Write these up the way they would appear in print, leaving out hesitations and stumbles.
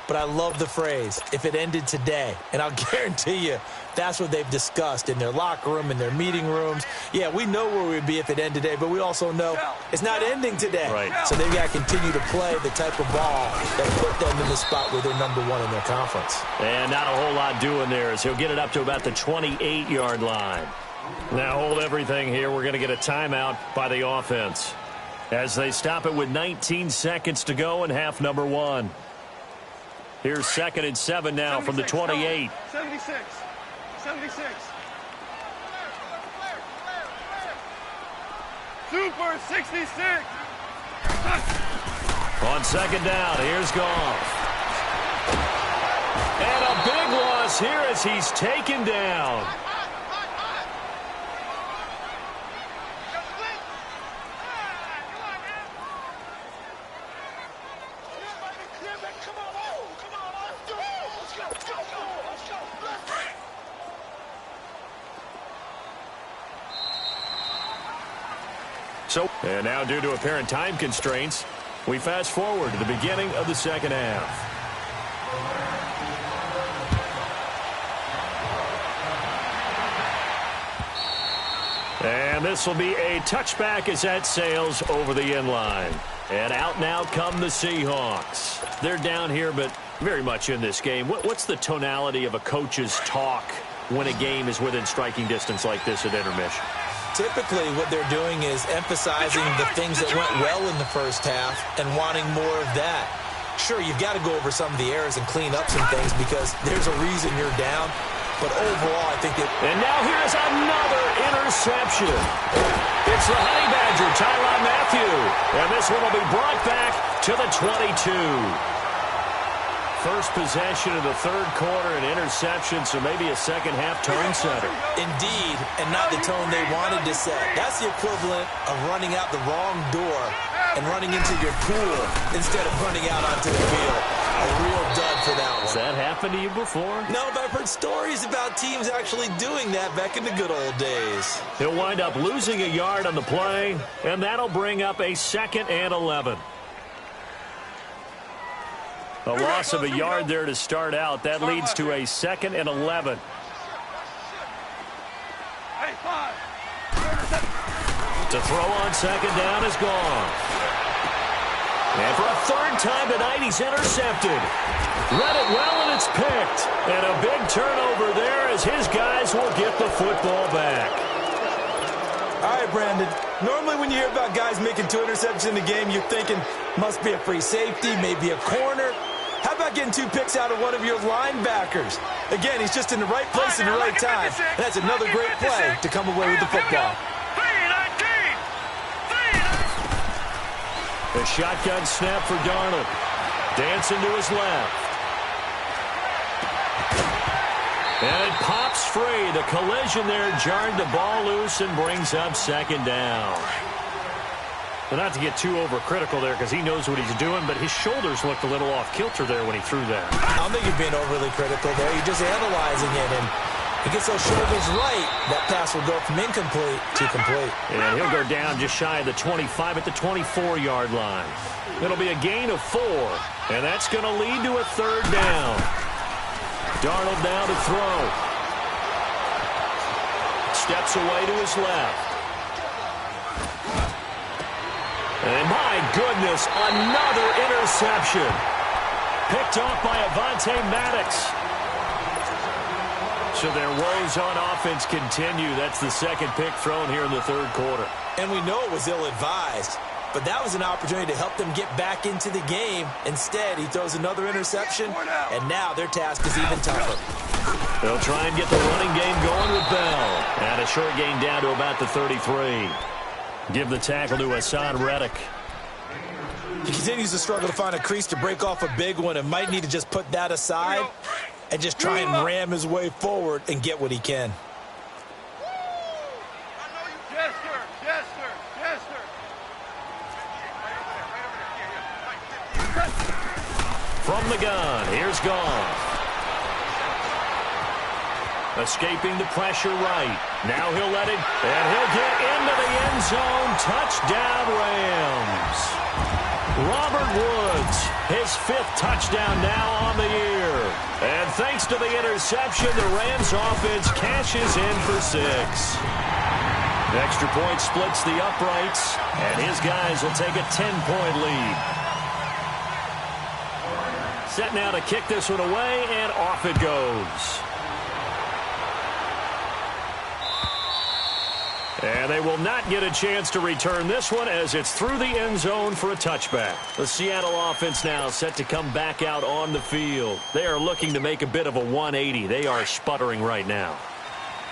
but I love the phrase, if it ended today. And I'll guarantee you that's what they've discussed in their locker room, in their meeting rooms. Yeah, we know where we'd be if it ended today, but we also know it's not ending today. Right. So they've got to continue to play the type of ball that put them in the spot where they're #1 in their conference. And not a whole lot doing there as he'll get it up to about the 28-yard line. Now hold everything here. We're going to get a timeout by the offense as they stop it with 19 seconds to go in half number 1. Here's 2nd and 7 now from the 28. 76. Super 66. On 2nd down, here's Goff. And a big loss here as he's taken down. And now, due to apparent time constraints, we fast forward to the beginning of the second half. And this will be a touchback as that sails over the end line. And out now come the Seahawks. They're down here, but very much in this game. What's the tonality of a coach's talk when a game is within striking distance like this at intermission? Typically, what they're doing is emphasizing the things that went well in the first half and wanting more of that. Sure, you've got to go over some of the errors and clean up some things because there's a reason you're down. But overall, I think that... And now here's another interception. It's the Honey Badger, Tyrann Mathieu. And this one will be brought back to the 22. First possession of the third quarter, an interception, so maybe a second-half tone setter. Indeed, and not the tone they wanted to set. That's the equivalent of running out the wrong door and running into your pool instead of running out onto the field. A real dud for that one. Has that happened to you before? No, but I've heard stories about teams actually doing that back in the good old days. He'll wind up losing a yard on the play, and that'll bring up a 2nd and 11. A loss of a yard there to start out. That leads to a 2nd and 11. To throw on 2nd down is gone. And for a 3rd time tonight, he's intercepted. Read it well, and it's picked. And a big turnover there as his guys will get the football back. All right, Brandon. Normally when you hear about guys making 2 interceptions in the game, you're thinking must be a free safety, maybe a corner. How about getting 2 picks out of one of your linebackers? Again, he's just in the right place at the right time. And that's another great play to come away with the football. A shotgun snap for Darnold. Dancing to his left. And it pops free. The collision there jarred the ball loose and brings up 2nd down. Well, not to get too overcritical there because he knows what he's doing, but his shoulders looked a little off kilter there when he threw that. I don't think you're being overly critical there. You're just analyzing it, and he gets those shoulders right. That pass will go from incomplete to complete. And he'll go down just shy of the 25 at the 24-yard line. It'll be a gain of 4, and that's going to lead to a 3rd down. Darnold now to throw. Steps away to his left. And my goodness, another interception. Picked off by Avonte Maddox. So their woes on offense continue. That's the 2nd pick thrown here in the 3rd quarter. And we know it was ill-advised, but that was an opportunity to help them get back into the game. Instead, he throws another interception, and now their task is even tougher. They'll try and get the running game going with Bell. And a short gain down to about the 33. Give the tackle to Hassan Reddick. He continues to struggle to find a crease to break off a big one and might need to just put that aside and just try and ram his way forward and get what he can. Yes, sir. Yes, sir. Yes, sir. From the gun, here's Goff. Escaping the pressure right. Now he'll let it, and he'll get into the end zone. Touchdown, Rams. Robert Woods, his 5th touchdown now on the thanks to the interception, the Rams offense cashes in for 6. The extra point splits the uprights, and his guys will take a 10-point lead. Set now to kick this one away, and off it goes. And they will not get a chance to return this one as it's through the end zone for a touchback. The Seattle offense now set to come back out on the field. They are looking to make a bit of a 180. They are sputtering right now.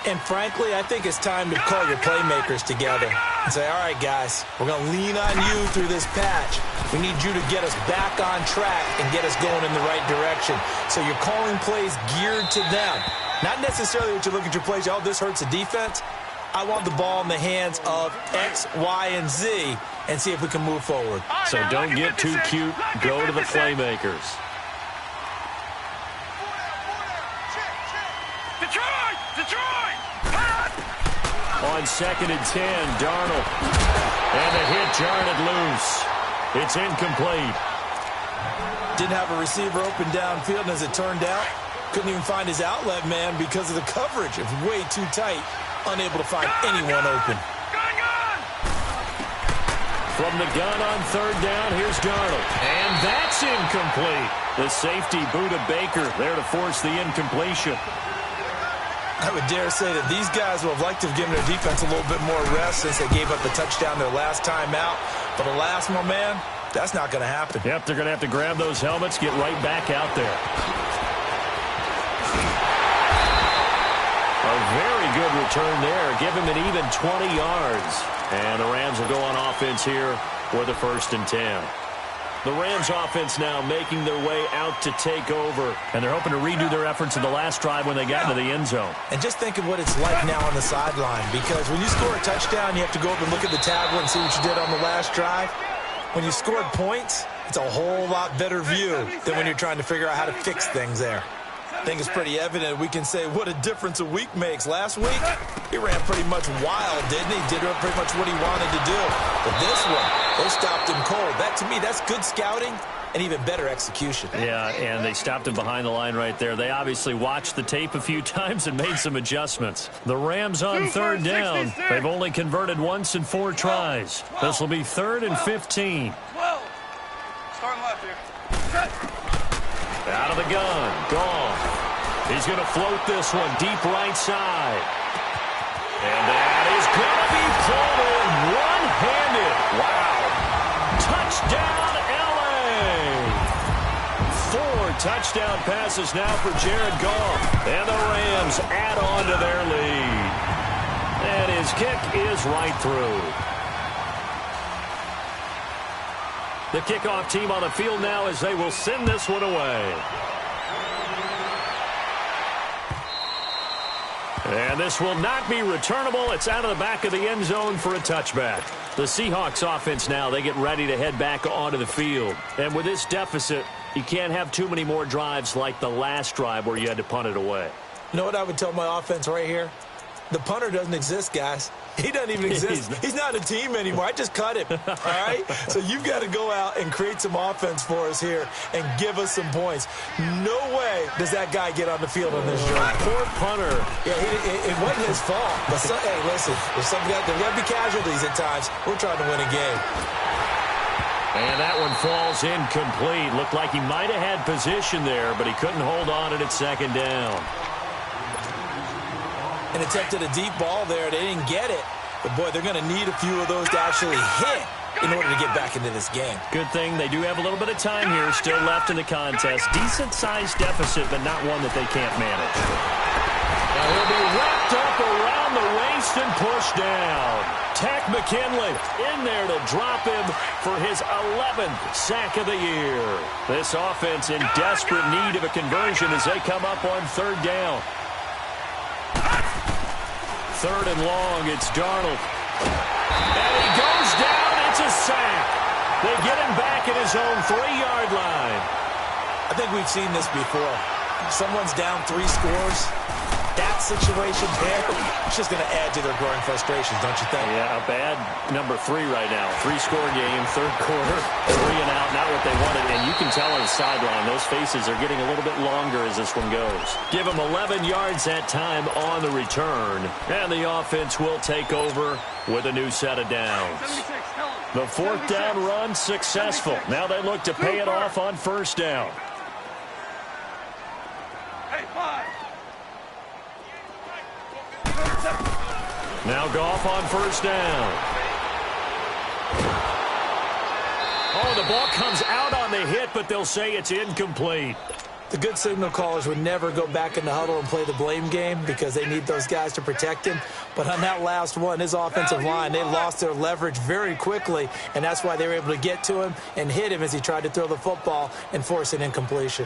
And frankly, I think it's time to call your playmakers together and say, all right, guys, we're going to lean on you through this patch. We need you to get us back on track and get us going in the right direction. So you're calling plays geared to them. Not necessarily what you look at your plays, oh, this hurts the defense. I want the ball in the hands of X, Y, and Z and see if we can move forward. So don't get too cute. Go to the playmakers. Detroit! On 2nd and 10, Darnold. And a hit jarred it loose. It's incomplete. Didn't have a receiver open downfield, and as it turned out, couldn't even find his outlet man because of the coverage. It was way too tight. Unable to find anyone open. From the gun on 3rd down, here's Darnold. And that's incomplete. The safety, Buda Baker, there to force the incompletion. I would dare say that these guys would have liked to have given their defense a little bit more rest since they gave up the touchdown their last time out. But alas, my man, that's not going to happen. Yep, they're going to have to grab those helmets, get right back out there. A very good return there. Give him an even 20 yards. And the Rams will go on offense here for the 1st and 10. The Rams offense now making their way out to take over. And they're hoping to redo their efforts in the last drive when they got into the end zone. And just think of what it's like now on the sideline. Because when you score a touchdown, you have to go up and look at the tablet and see what you did on the last drive. When you scored points, it's a whole lot better view than when you're trying to figure out how to fix things there. I think it's pretty evident we can say what a difference a week makes. Last week, he ran pretty much wild, didn't he? Did pretty much what he wanted to do. But this one, they stopped him cold. That, to me, that's good scouting and even better execution. Yeah, and they stopped him behind the line right there. They obviously watched the tape a few times and made some adjustments. The Rams on 3rd down. They've only converted once in 4 tries. This will be 3rd and 15. Starting left here. Out of the gun. Gone. He's going to float this one deep right side. And that is going to be pulled in one-handed. Wow. Touchdown, L.A. 4 touchdown passes now for Jared Goff. And the Rams add on to their lead. And his kick is right through. The kickoff team on the field now as they will send this one away. And this will not be returnable. It's out of the back of the end zone for a touchback. The Seahawks offense now, they get ready to head back onto the field. And with this deficit, you can't have too many more drives like the last drive where you had to punt it away. You know what I would tell my offense right here? The punter doesn't exist, guys. He doesn't even exist. He's not a team anymore. I just cut him, all right? So you've got to go out and create some offense for us here and give us some points. No way does that guy get on the field on this drive. Poor punter. Yeah, it wasn't his fault. But hey, listen, there's got to be casualties at times. We're trying to win a game. And that one falls incomplete. Looked like he might have had position there, but he couldn't hold on it at 2nd down. And attempted a deep ball there. They didn't get it. But, boy, they're going to need a few of those to actually hit in order to get back into this game. Good thing they do have a little bit of time here still left in the contest. Decent-sized deficit, but not one that they can't manage. Now he'll be wrapped up around the waist and pushed down. Tack McKinley in there to drop him for his 11th sack of the year. This offense in desperate need of a conversion as they come up on 3rd down. 3rd and long, it's Darnold. And he goes down, it's a sack. They get him back at his own 3-yard line. I think we've seen this before. Someone's down 3 scores. that situation there, it's just going to add to their growing frustrations, don't you think? Yeah, a bad number 3 right now. 3-score game, third quarter, 3 and out, not what they wanted. And you can tell on the sideline, those faces are getting a little bit longer as this one goes. Give them 11 yards that time on the return. And the offense will take over with a new set of downs. The fourth down run successful. Now they look to pay it off on first down. Now Goff on first down. Oh, the ball comes out on the hit, but they'll say it's incomplete. The good signal callers would never go back in the huddle and play the blame game because they need those guys to protect him. But on that last one, his offensive line, they lost their leverage very quickly, and that's why they were able to get to him and hit him as he tried to throw the football and force an incompletion.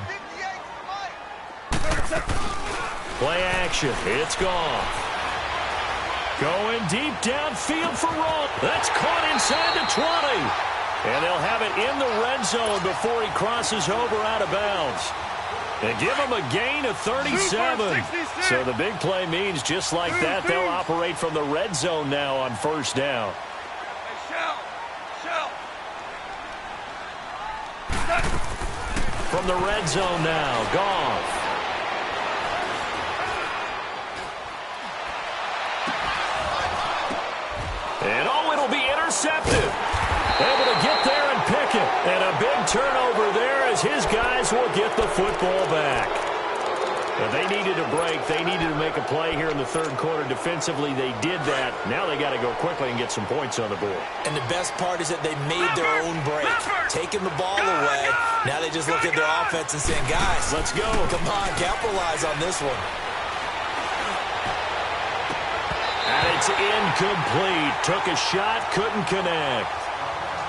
Play action. It's gone. Going deep downfield for Roll. That's caught inside the 20. And they'll have it in the red zone before he crosses over out of bounds. And give him a gain of 37. So the big play means just like that, they'll operate from the red zone now on first down. From the red zone now, Goff. And oh, it'll be intercepted. Able to get there and pick it. And a big turnover there as his guys will get the football back. But they needed a break. They needed to make a play here in the third quarter. Defensively, they did that. Now they got to go quickly and get some points on the board. And the best part is that they made their own break. Taking the ball away. Now they just look at their offense and saying, guys, let's go. Come on, capitalize on this one. And it's incomplete. Took a shot, couldn't connect.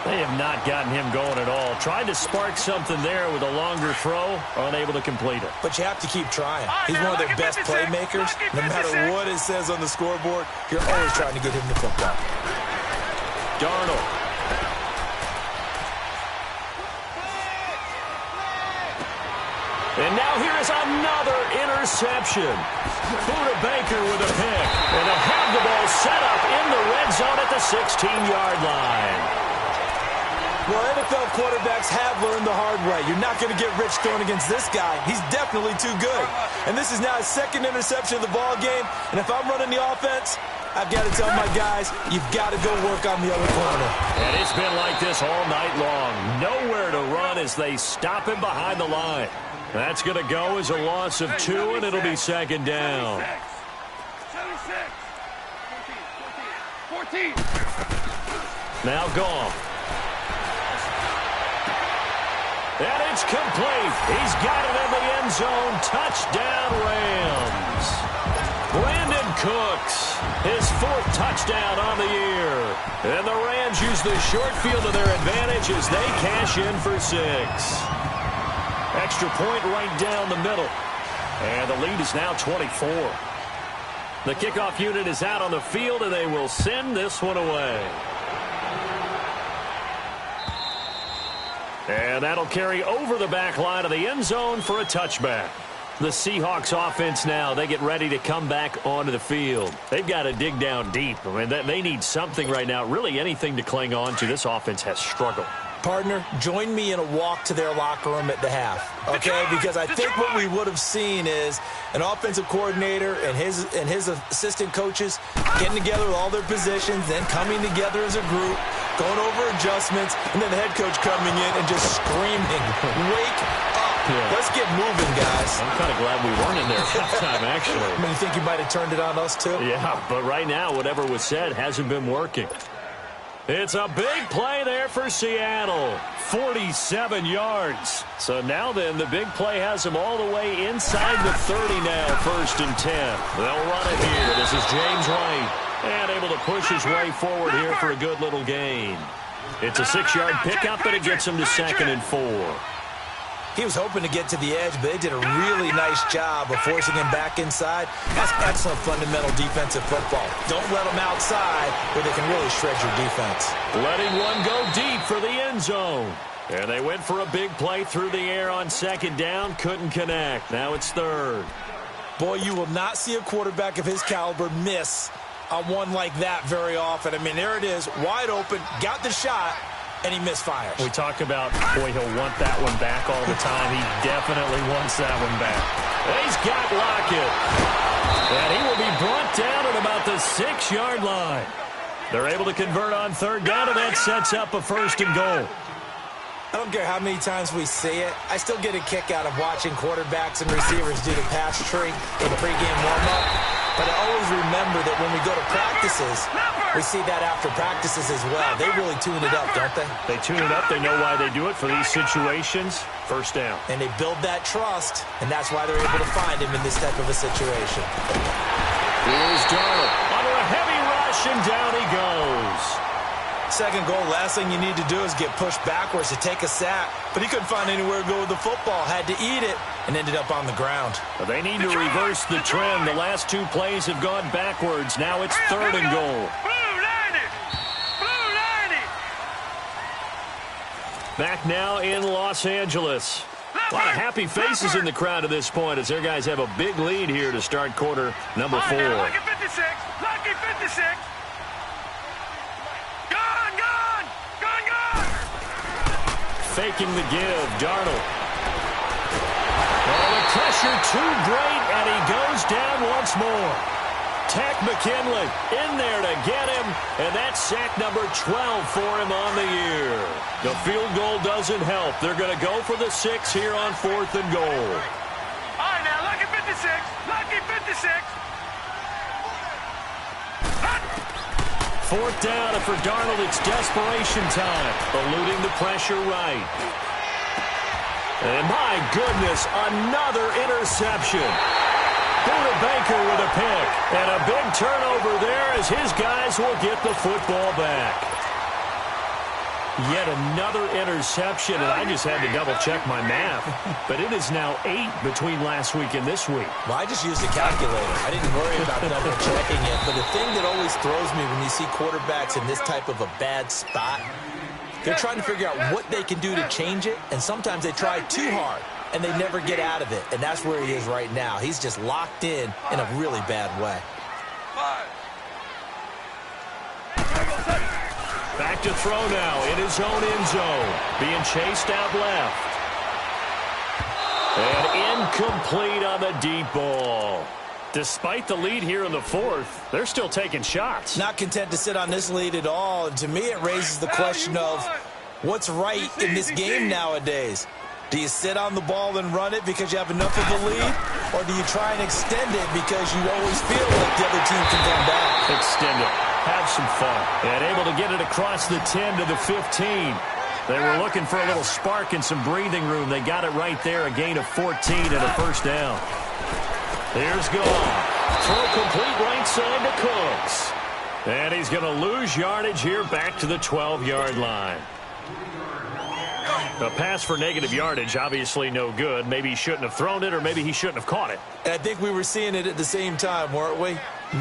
They have not gotten him going at all. Tried to spark something there with a longer throw, unable to complete it. But you have to keep trying. He's one of their best playmakers. No matter what it says on the scoreboard, you're always trying to get him the football. Darnold. And now here is another interception. Buda Baker with a pick. And they'll have the ball set up in the red zone at the 16-yard line. Well, NFL quarterbacks have learned the hard way. You're not going to get rich throwing against this guy. He's definitely too good. And this is now his second interception of the ball game. And if I'm running the offense, I've got to tell my guys, you've got to go work on the other corner. And it's been like this all night long. Nowhere to run as they stop him behind the line. That's going to go as a loss of 2, and it'll be second down. 14. Now Goff. And it's complete. He's got it in the end zone. Touchdown, Rams. Brandon Cooks, his 4th touchdown on the year. And the Rams use the short field to their advantage as they cash in for 6. Extra point right down the middle. And the lead is now 24. The kickoff unit is out on the field, and they will send this one away. And that'll carry over the back line of the end zone for a touchback. The Seahawks offense now, they get ready to come back onto the field. They've got to dig down deep. I mean, they need something right now, really anything to cling on to. This offense has struggled. Partner, join me in a walk to their locker room at the half, okay? Because I think what we would have seen is an offensive coordinator and his assistant coaches getting together with all their positions, then coming together as a group, going over adjustments, and then the head coach coming in and just screaming, wake up. Yeah. Let's get moving, guys. I'm kind of glad we weren't in there at halftime, actually. I mean, you think you might have turned it on us, too? Yeah, but right now, whatever was said hasn't been working. It's a big play there for Seattle. 47 yards. So now then, the big play has them all the way inside the 30 now, 1st and 10. They'll run it here. This is James White. And able to push his way forward here for a good little gain. It's a 6-yard pickup, and it gets him to 2nd and 4. He was hoping to get to the edge, but they did a really nice job of forcing him back inside. That's excellent fundamental defensive football. Don't let them outside where they can really shred your defense. Letting one go deep for the end zone. And they went for a big play through the air on 2nd down. Couldn't connect. Now it's 3rd. Boy, you will not see a quarterback of his caliber miss on one like that very often. I mean, there it is, wide open, got the shot, and he misfires. We talk about, boy, he'll want that one back all the time. He definitely wants that one back. He's got Lockett. And he will be brought down at about the 6-yard line. They're able to convert on third down, and that sets up a 1st and goal. I don't care how many times we see it. I still get a kick out of watching quarterbacks and receivers do the pass tree in pregame warm-up. But I always remember that when we go to practices, we see that after practices as well. They really tune it up, don't they? They tune it up. They know why they do it for these situations. 1st down. And they build that trust, and that's why they're able to find him in this type of a situation. Here's Darnold under a heavy rush, and down he goes. 2nd goal, last thing you need to do is get pushed backwards to take a sack. But he couldn't find anywhere to go with the football. Had to eat it and ended up on the ground. They need to reverse the trend. The last 2 plays have gone backwards. Now it's 3rd and goal. Back now in Los Angeles. A lot of happy faces in the crowd at this point as their guys have a big lead here to start quarter number 4. Lucky 56. Lucky 56. Faking the give, Darnold. Oh, the pressure too great, and he goes down once more. Tech McKinley in there to get him, and that's sack number 12 for him on the year. The field goal doesn't help. They're going to go for the 6 here on 4th and goal. All right, now, lucky 56. Lucky 56. 4th down, and for Darnold, it's desperation time. Eluding the pressure right. And my goodness, another interception. Buda Baker with a pick. And a big turnover there as his guys will get the football back. Yet another interception, and I just had to double-check my math. But it is now 8 between last week and this week. Well, I just used a calculator. I didn't worry about double-checking it. But the thing that always throws me when you see quarterbacks in this type of a bad spot, they're trying to figure out what they can do to change it, and sometimes they try too hard, and they never get out of it. And that's where he is right now. He's just locked in a really bad way. Back to throw now in his own end zone. Being chased out left. And incomplete on the deep ball. Despite the lead here in the 4th, they're still taking shots. Not content to sit on this lead at all. And to me, it raises the question of what's right in this game nowadays. Do you sit on the ball and run it because you have enough of a lead? Or do you try and extend it because you always feel like the other team can come back? Extend it. Have some fun. And able to get it across the 10 to the 15. They were looking for a little spark and some breathing room. They got it right there. A gain of 14 and a 1st down. Here's Goff. Throw complete right side to Cooks. And he's going to lose yardage here back to the 12-yard line. A pass for negative yardage, obviously no good. Maybe he shouldn't have thrown it, or maybe he shouldn't have caught it. And I think we were seeing it at the same time, weren't we?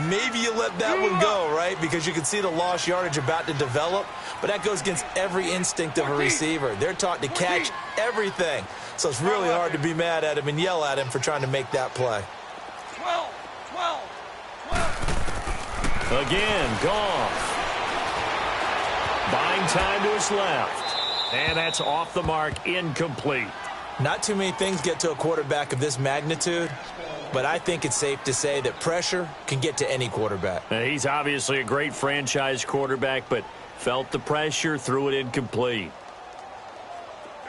Maybe you let that one go, right? Because you can see the lost yardage about to develop. But that goes against every instinct of a receiver. They're taught to catch everything. So it's really hard to be mad at him and yell at him for trying to make that play. 12. Again, Goff. Buying time to his left. And that's off the mark, incomplete. Not too many things get to a quarterback of this magnitude, but I think it's safe to say that pressure can get to any quarterback. He's obviously a great franchise quarterback, but felt the pressure, threw it incomplete.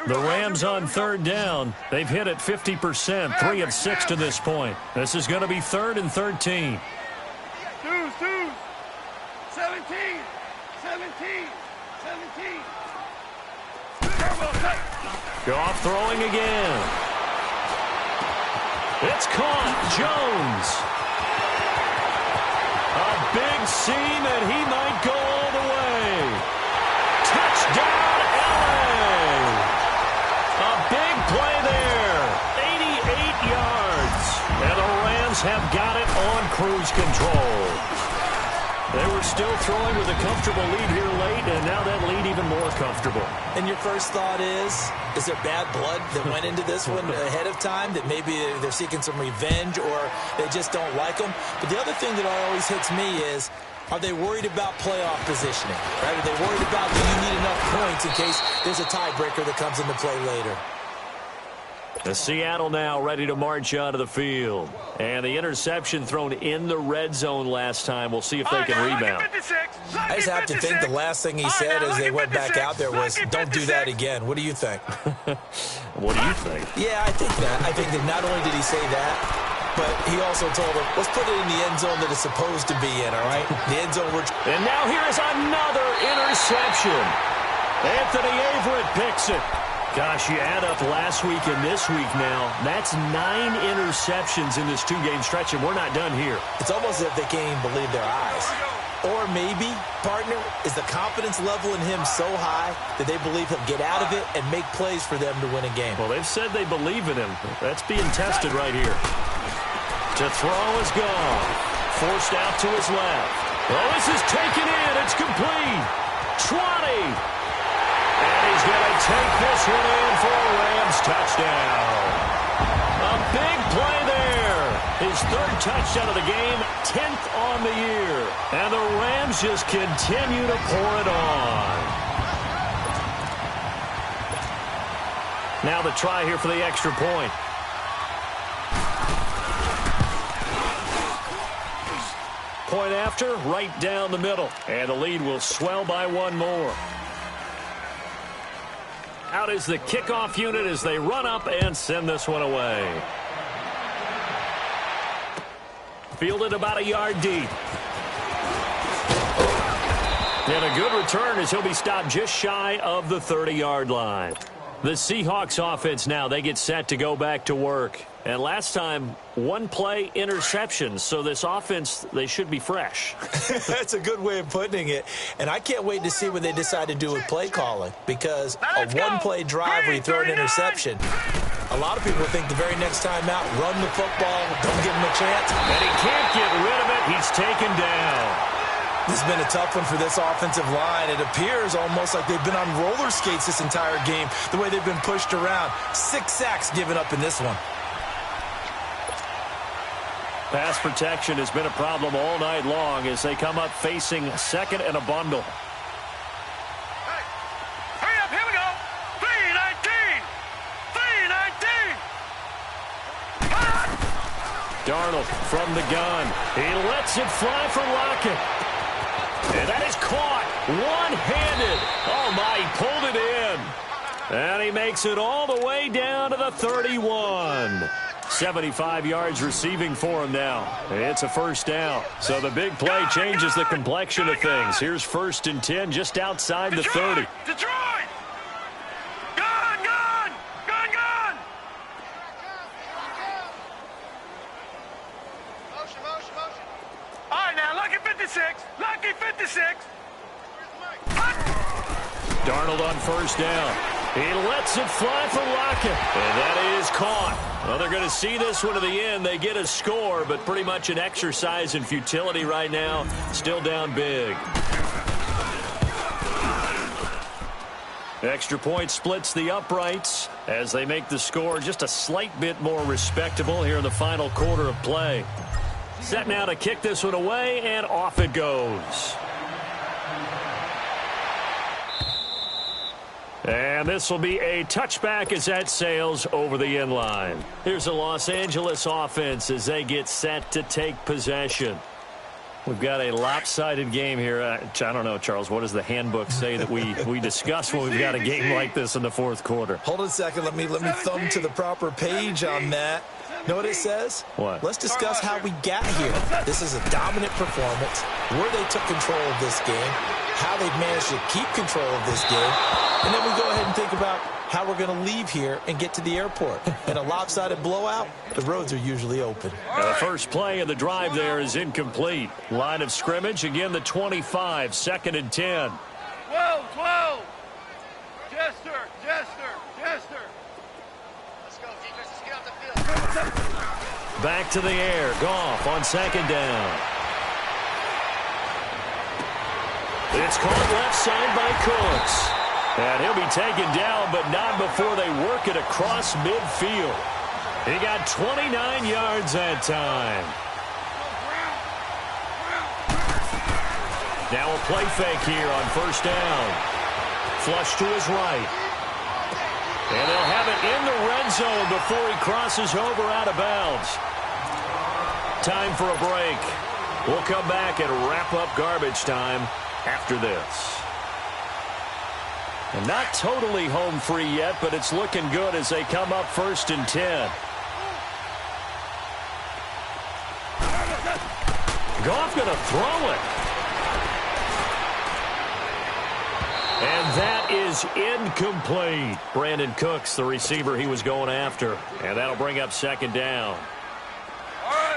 The Rams on 3rd down. They've hit it 50%, 3 of 6 to this point. This is going to be 3rd and 13. 17. Goff throwing again. It's caught. Jones. A big seam, and he might go all the way. Touchdown, LA. A big play there. 88 yards. And the Rams have got it on cruise control. They were still throwing with a comfortable lead here late, and now that lead even more comfortable. And your first thought is there bad blood that went into this one ahead of time, that maybe they're seeking some revenge or they just don't like them? But the other thing that always hits me is, are they worried about playoff positioning? Right? Are they worried about, do you need enough points in case there's a tiebreaker that comes into play later? The Seattle now ready to march onto the field. And the interception thrown in the red zone last time. We'll see if they can rebound. I just have to think the last thing he said as they went back out there was, don't do that again. What do you think? What do you think? Yeah, I think that. I think that not only did he say that, but he also told them, let's put it in the end zone that it's supposed to be in, all right? The end zone And now here is another interception. Anthony Averett picks it. Gosh, you add up last week and this week now, that's 9 interceptions in this 2-game stretch, and we're not done here. It's almost as if they can't even believe their eyes. Or maybe, partner, is the confidence level in him so high that they believe he'll get out of it and make plays for them to win a game. Well, they've said they believe in him. That's being tested right here. To throw is gone. Forced out to his left. Oh, this is taken in. It's complete. 20. And he's going to take this one in for a Rams touchdown. A big play there. His 3rd touchdown of the game, 10th on the year. And the Rams just continue to pour it on. Now the try here for the extra point. Point after, right down the middle. And the lead will swell by 1 more. Out is the kickoff unit as they run up and send this one away. Fielded about a yard deep. And a good return as he'll be stopped just shy of the 30-yard line. The Seahawks offense now, they get set to go back to work. And last time, 1-play interception. So this offense, they should be fresh. That's a good way of putting it. And I can't wait to see what they decide to do with play calling. Because a 1-play drive where you throw an interception, a lot of people think the very next time out, run the football, don't give him a chance. And he can't get rid of it. He's taken down. This has been a tough one for this offensive line. It appears almost like they've been on roller skates this entire game, the way they've been pushed around. 6 sacks given up in this one. Pass protection has been a problem all night long as they come up facing 2nd and a bundle. Hey, hurry up, here we go. 3-19. 3-19. Darnold from the gun. He lets it fly for Lockett. And that is caught one-handed. Oh, my, he pulled it in. And he makes it all the way down to the 31. 75 yards receiving for him now. It's a 1st down. So the big play changes the complexion of things. Here's 1st and 10 just outside the 30. Detroit! Gone, gone! Gone, gone! Motion, motion, motion. All right, now, lucky 56. Lucky 56. Darnold on 1st down. He lets it fly for Lockett. And that is caught. Well, they're going to see this one to the end. They get a score, but pretty much an exercise in futility right now. Still down big. Extra point splits the uprights as they make the score just a slight bit more respectable here in the final quarter of play. Set now to kick this one away, and off it goes. And this will be a touchback as that sails over the end line. Here's the Los Angeles offense as they get set to take possession. We've got a lopsided game here. I don't know, Charles, what does the handbook say that we discuss when we've got a game like this in the 4th quarter? Hold on a second. Let me thumb to the proper page on that. Know what it says? What? Let's discuss how we got here. This is a dominant performance, where they took control of this game, how they've managed to keep control of this game, and then we go ahead and think about how we're going to leave here and get to the airport. In a lopsided blowout, the roads are usually open. The first play of the drive there is incomplete. Line of scrimmage, again the 25, 2nd and 10. 12, 12. Jester, Jester, Jester. Let's go, defense. Let's get off the field. Back to the air. Goff on 2nd down. It's caught left side by Cooks. And he'll be taken down, but not before they work it across midfield. He got 29 yards that time. Now a play fake here on first down. Flush to his right. And they'll have it in the red zone before he crosses over out of bounds. Time for a break. We'll come back and wrap up garbage time after this. And not totally home free yet, but it's looking good as they come up 1st and 10. Goff going to throw it. And that is incomplete. Brandon Cooks, the receiver he was going after. And that'll bring up 2nd down.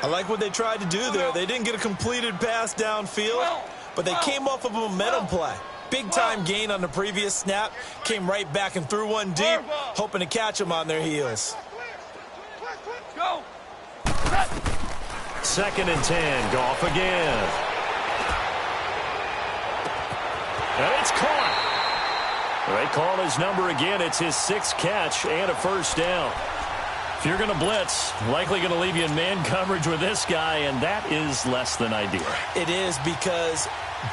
I like what they tried to do there. They didn't get a completed pass downfield, but they came off of a momentum play. Big-time gain on the previous snap. Came right back and threw one deep, hoping to catch them on their heels. 2nd and 10. Goff again. And it's caught. They call his number again. It's his 6th catch and a 1st down. If you're going to blitz, likely going to leave you in man coverage with this guy, and that is less than ideal. It is, because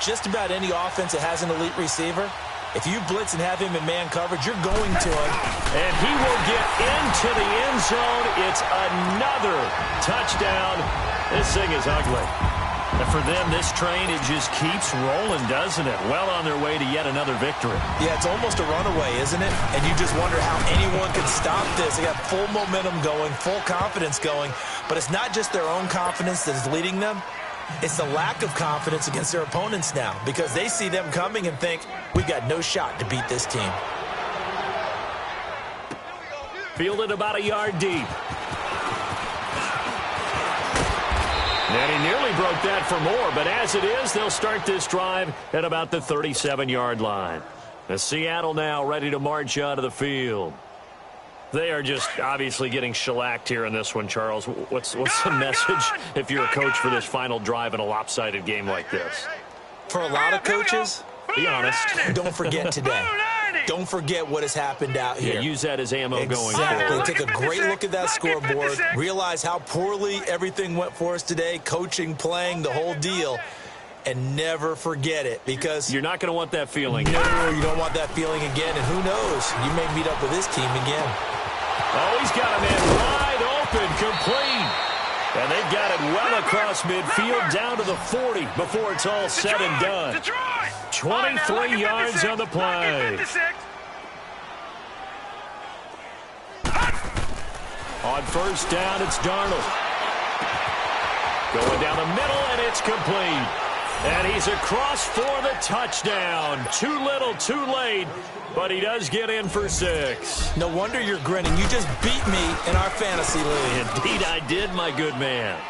just about any offense that has an elite receiver, if you blitz and have him in man coverage, you're going to him. And he will get into the end zone. It's another touchdown. This thing is ugly. And for them, this train, it just keeps rolling, doesn't it? Well on their way to yet another victory. Yeah, it's almost a runaway, isn't it? And you just wonder how anyone can stop this. They got full momentum going, full confidence going. But it's not just their own confidence that is leading them. It's the lack of confidence against their opponents now, because they see them coming and think, we got no shot to beat this team. Fielded about a yard deep. And he nearly broke that for more, but as it is, they'll start this drive at about the 37-yard line. The Seattle now ready to march out of the field. They are just obviously getting shellacked here in this one, Charles. What's the message if you're a coach for this final drive in a lopsided game like this? For a lot of coaches, be honest. Don't forget today. Don't forget what has happened out here. Yeah, use that as ammo going forward. forward. Take a great look at that scoreboard. Realize how poorly everything went for us today. Coaching, playing, the whole deal. And never forget it, because you're not going to want that feeling. No, you don't want that feeling again. And who knows? You may meet up with this team again. Oh, he's got a man wide open, complete. And they've got it well across midfield down to the 40 before it's all said and done. 23 yards on the play. On first down, it's Darnold. Going down the middle, and it's complete. And he's across for the touchdown. Too little, too late, but he does get in for 6. No wonder you're grinning. You just beat me in our fantasy league. Indeed I did, my good man.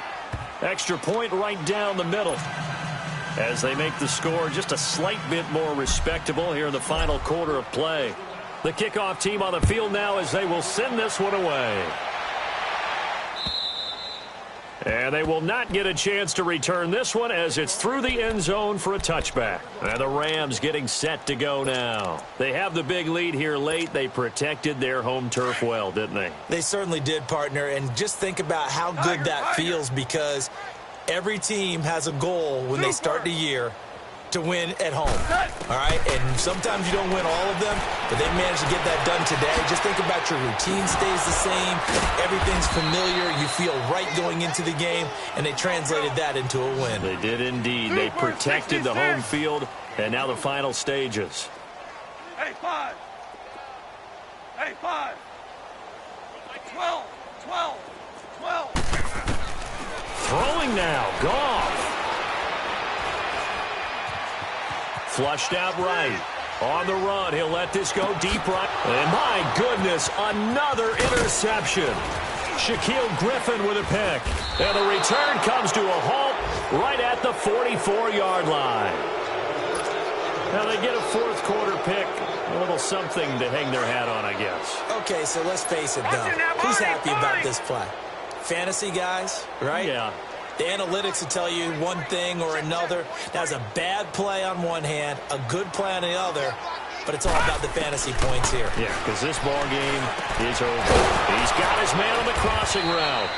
Extra point right down the middle, as they make the score just a slight bit more respectable here in the final quarter of play. The kickoff team on the field now as they will send this one away. And they will not get a chance to return this one, as it's through the end zone for a touchback. And the Rams getting set to go now. They have the big lead here late. They protected their home turf well, didn't they? They certainly did, partner. And just think about how good that feels, because every team has a goal when they start the year to win at home. All right? And sometimes you don't win all of them, but they managed to get that done today. Just think about your routine stays the same. Everything's familiar. You feel right going into the game, and they translated that into a win. They did indeed. They protected the home field, and now the final stages. Hey, 5. Hey, 5. 12. 12. 12. Throwing now. Goff. Flushed out right. On the run, he'll let this go deep right. And my goodness, another interception. Shaquille Griffin with a pick. And the return comes to a halt right at the 44-yard line. Now they get a fourth quarter pick. A little something to hang their hat on, I guess. Okay, so let's face it, though. Who's happy about this play? Fantasy guys, right? Yeah. The analytics will tell you one thing or another. That's a bad play on one hand, a good play on the other, but it's all about the fantasy points here. Yeah, because this ball game is over. He's got his man on the crossing route.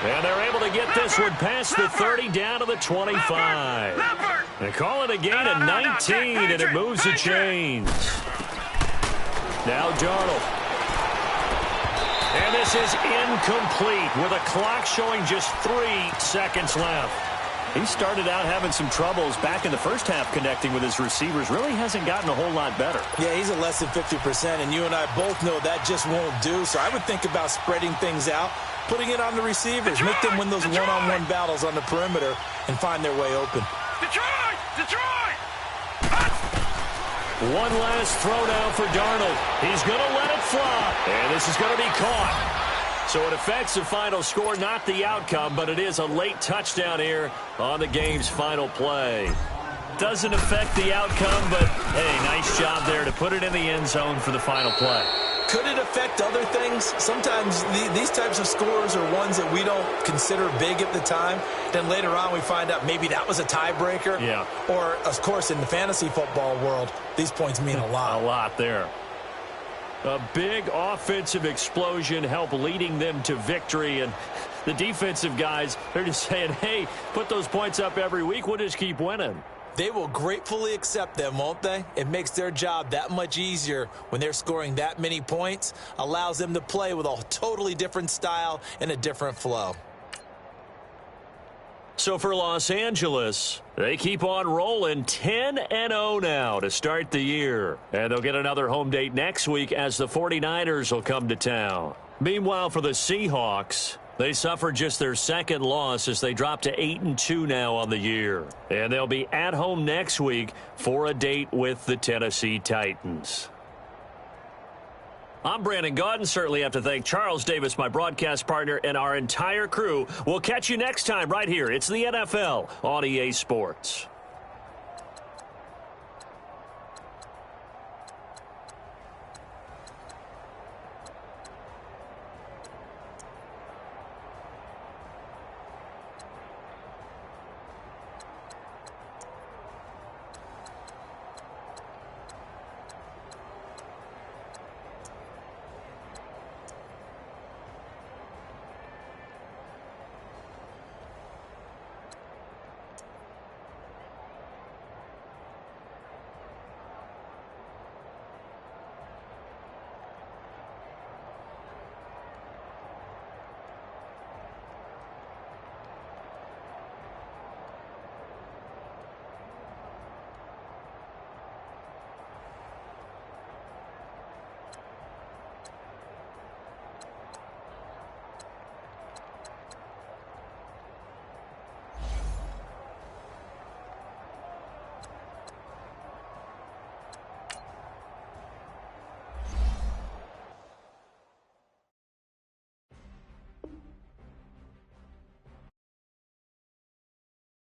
And they're able to get this one past the 30 down to the 25. They call it a gain of 19, and it moves the chains. Now Darnold. And this is incomplete with a clock showing just 3 seconds left. He started out having some troubles back in the first half connecting with his receivers. Really hasn't gotten a whole lot better. Yeah, he's at less than 50%, and you and I both know that just won't do. So I would think about spreading things out, putting it on the receivers, make them win those one-on-one battles on the perimeter and find their way open. Detroit! Detroit! One last throw now for Darnold. He's going to let it fly, and this is going to be caught. So it affects the final score, not the outcome, but it is a late touchdown here on the game's final play. Doesn't affect the outcome, but, hey, nice job there to put it in the end zone for the final play. Could it affect other things? Sometimes these types of scores are ones that we don't consider big at the time. Then later on we find out maybe that was a tiebreaker. Yeah. Or, of course, in the fantasy football world, these points mean a lot. A lot there. A big offensive explosion helped leading them to victory. And the defensive guys, they're just saying, hey, put those points up every week. We'll just keep winning. They will gratefully accept them, won't they? It makes their job that much easier when they're scoring that many points, allows them to play with a totally different style and a different flow. So for Los Angeles, they keep on rolling 10-0 now to start the year. And they'll get another home date next week as the 49ers will come to town. Meanwhile, for the Seahawks, they suffered just their second loss as they drop to 8-2 now on the year. And they'll be at home next week for a date with the Tennessee Titans. I'm Brandon Gaudin. Certainly have to thank Charles Davis, my broadcast partner, and our entire crew. We'll catch you next time right here. It's the NFL on EA Sports.